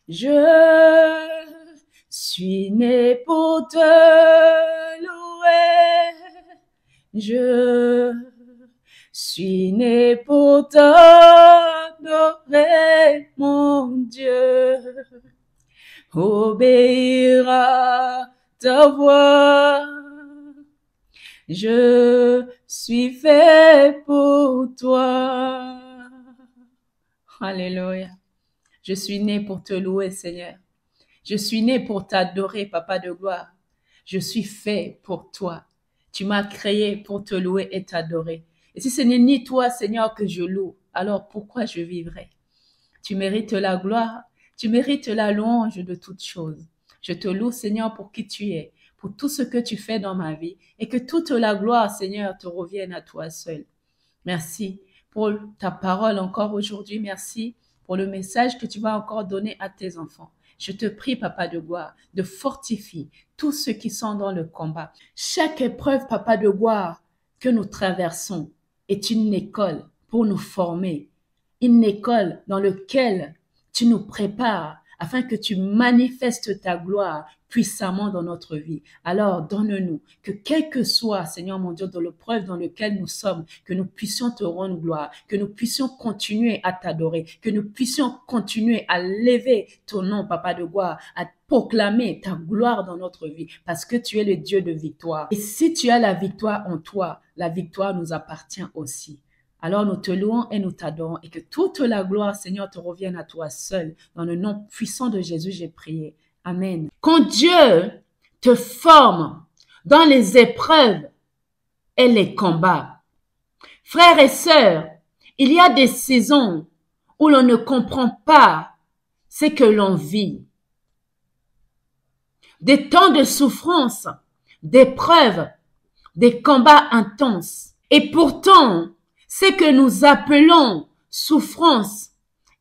Je suis né pour te louer. Je suis né pour t'adorer, mon Dieu. Obéir à ta voix. Je suis fait pour toi. Alléluia. Je suis né pour te louer, Seigneur. Je suis né pour t'adorer, Papa de gloire. Je suis fait pour toi. Tu m'as créé pour te louer et t'adorer. Et si ce n'est ni toi, Seigneur, que je loue, alors pourquoi je vivrai? Tu mérites la gloire, tu mérites la louange de toutes choses. Je te loue, Seigneur, pour qui tu es, pour tout ce que tu fais dans ma vie, et que toute la gloire, Seigneur, te revienne à toi seul. Merci pour ta parole encore aujourd'hui. Merci pour le message que tu vas encore donner à tes enfants. Je te prie, Papa de gloire, de fortifier tous ceux qui sont dans le combat. Chaque épreuve, Papa de gloire, que nous traversons est une école pour nous former, une école dans laquelle tu nous prépares afin que tu manifestes ta gloire puissamment dans notre vie. Alors, donne-nous que quel que soit, Seigneur mon Dieu, dans l'épreuve dans laquelle nous sommes, que nous puissions te rendre gloire, que nous puissions continuer à t'adorer, que nous puissions continuer à lever ton nom, Papa de gloire, à proclamer ta gloire dans notre vie, parce que tu es le Dieu de victoire. Et si tu as la victoire en toi, la victoire nous appartient aussi. Alors nous te louons et nous t'adorons et que toute la gloire, Seigneur, te revienne à toi seul. Dans le nom puissant de Jésus, j'ai prié. Amen. Quand Dieu te forme dans les épreuves et les combats, frères et sœurs, il y a des saisons où l'on ne comprend pas ce que l'on vit. Des temps de souffrance, d'épreuves, des combats intenses. Et pourtant, ce que nous appelons souffrance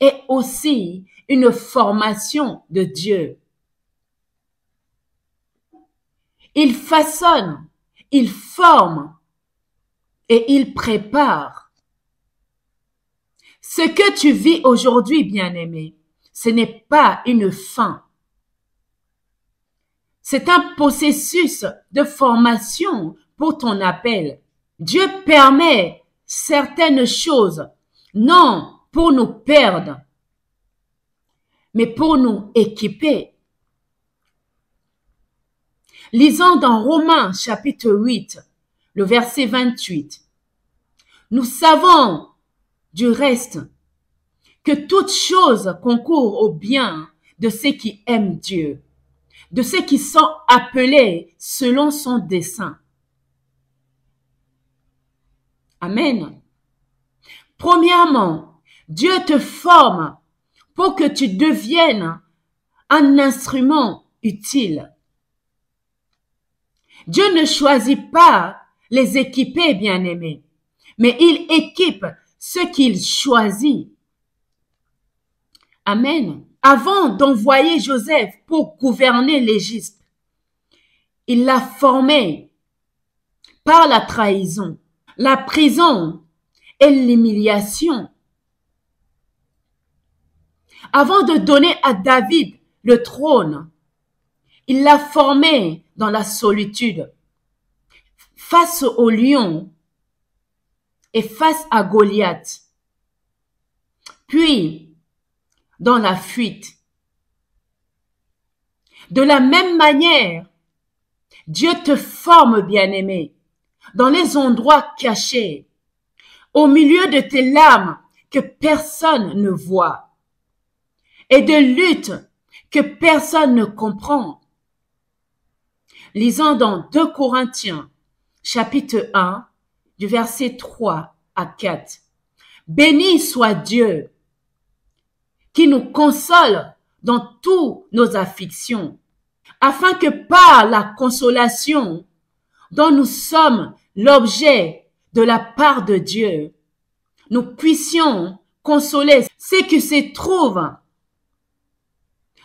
est aussi une formation de Dieu. Il façonne, il forme et il prépare. Ce que tu vis aujourd'hui, bien-aimé, ce n'est pas une fin. C'est un processus de formation pour ton appel. Dieu permet certaines choses, non pour nous perdre, mais pour nous équiper. Lisons dans Romains chapitre 8, le verset 28. Nous savons du reste que toute chose concourt au bien de ceux qui aiment Dieu, de ceux qui sont appelés selon son dessein. Amen. Premièrement, Dieu te forme pour que tu deviennes un instrument utile. Dieu ne choisit pas les équipés, bien-aimés, mais il équipe ceux qu'il choisit. Amen. Avant d'envoyer Joseph pour gouverner l'Égypte, il l'a formé par la trahison, la prison et l'humiliation. Avant de donner à David le trône, il l'a formé dans la solitude, face au lion et face à Goliath, puis dans la fuite. De la même manière, Dieu te forme, bien-aimé, dans les endroits cachés, au milieu de tes larmes que personne ne voit, et de luttes que personne ne comprend. Lisons dans 2 Corinthiens, chapitre 1, du verset 3 à 4. Béni soit Dieu, qui nous console dans toutes nos afflictions, afin que par la consolation dont nous sommes l'objet de la part de Dieu, nous puissions consoler ceux qui se trouvent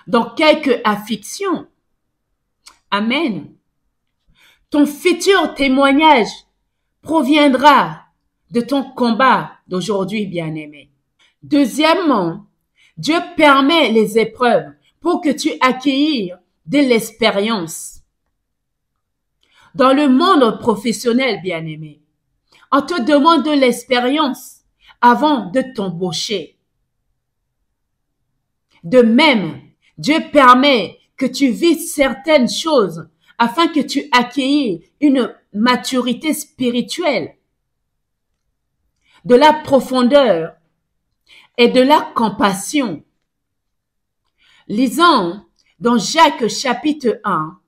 dans quelque affliction. Amen. Ton futur témoignage proviendra de ton combat d'aujourd'hui, bien-aimé. Deuxièmement, Dieu permet les épreuves pour que tu acquérir de l'expérience. Dans le monde professionnel, bien-aimé, on te demande de l'expérience avant de t'embaucher. De même, Dieu permet que tu vives certaines choses afin que tu acquérir une maturité spirituelle, de la profondeur et de la compassion. Lisons dans Jacques chapitre 1,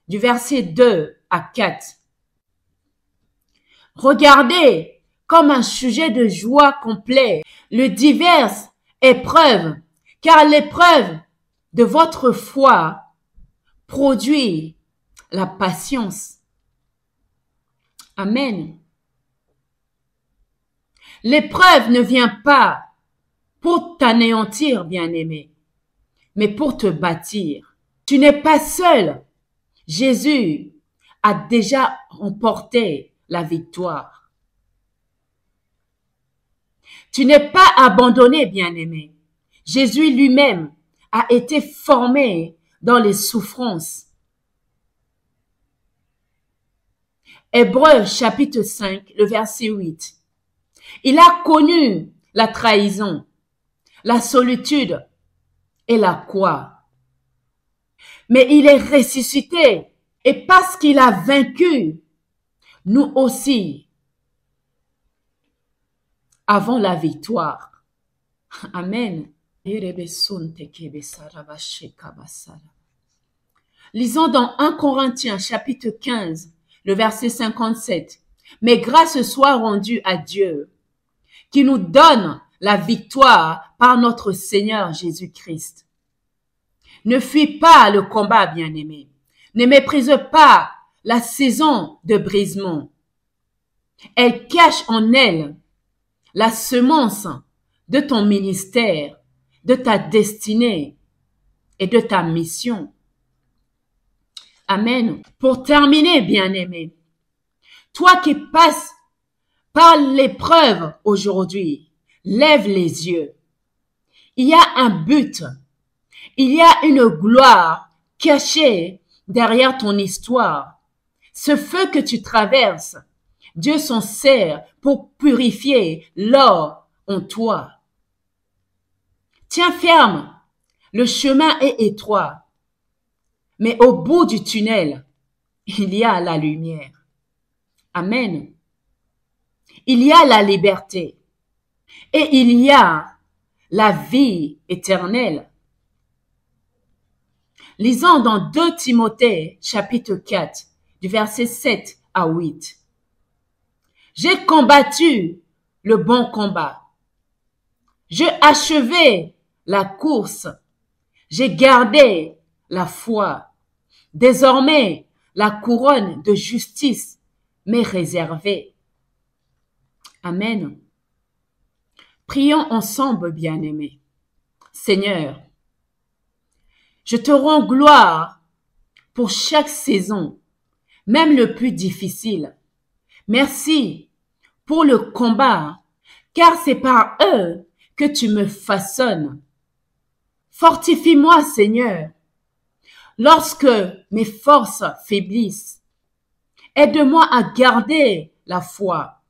du verset 2 à 4. Regardez comme un sujet de joie complet les diverses épreuves, car l'épreuve de votre foi produit la patience. Amen. L'épreuve ne vient pas pour t'anéantir, bien-aimé, mais pour te bâtir. Tu n'es pas seul. Jésus a déjà remporté la victoire. Tu n'es pas abandonné, bien-aimé. Jésus lui-même a été formé dans les souffrances. Hébreux chapitre 5, le verset 8. Il a connu la trahison, la solitude et la croix. Mais il est ressuscité et parce qu'il a vaincu, nous aussi avons la victoire. Amen. Lisons dans 1 Corinthiens chapitre 15, le verset 57. Mais grâce soit rendue à Dieu, qui nous donne la victoire par notre Seigneur Jésus-Christ. Ne fuis pas le combat, bien-aimé. Ne méprise pas la saison de brisement. Elle cache en elle la semence de ton ministère, de ta destinée et de ta mission. Amen. Pour terminer, bien-aimé, toi qui passes par l'épreuve aujourd'hui, lève les yeux. Il y a un but. Il y a une gloire cachée derrière ton histoire. Ce feu que tu traverses, Dieu s'en sert pour purifier l'or en toi. Tiens ferme, le chemin est étroit, mais au bout du tunnel, il y a la lumière. Amen. Il y a la liberté et il y a la vie éternelle. Lisons dans 2 Timothée chapitre 4 du verset 7 à 8. J'ai combattu le bon combat. J'ai achevé la course. J'ai gardé la foi. Désormais, la couronne de justice m'est réservée. Amen. Prions ensemble, bien-aimés. Seigneur, je te rends gloire pour chaque saison, même le plus difficile. Merci pour le combat, car c'est par eux que tu me façonnes. Fortifie-moi, Seigneur, lorsque mes forces faiblissent. Aide-moi à garder la foi,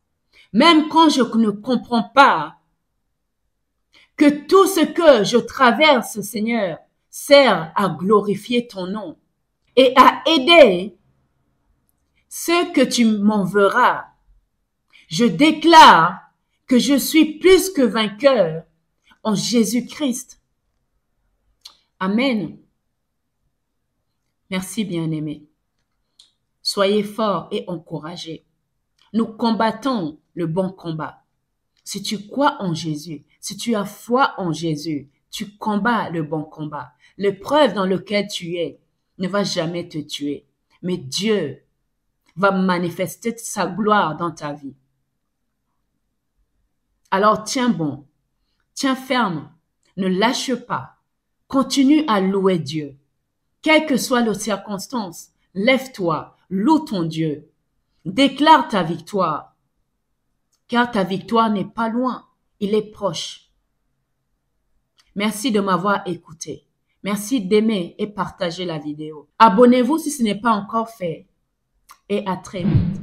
même quand je ne comprends pas. Que tout ce que je traverse, Seigneur, sert à glorifier ton nom et à aider ceux que tu m'enverras. Je déclare que je suis plus que vainqueur en Jésus-Christ. Amen. Merci, bien-aimés. Soyez forts et encouragés. Nous combattons le bon combat. Si tu crois en Jésus, si tu as foi en Jésus, tu combats le bon combat. L'épreuve dans laquelle tu es ne va jamais te tuer, mais Dieu va manifester sa gloire dans ta vie. Alors tiens bon, tiens ferme, ne lâche pas, continue à louer Dieu. Quelles que soient les circonstances, lève-toi, loue ton Dieu, déclare ta victoire, car ta victoire n'est pas loin, il est proche. Merci de m'avoir écouté. Merci d'aimer et partager la vidéo. Abonnez-vous si ce n'est pas encore fait. Et à très vite.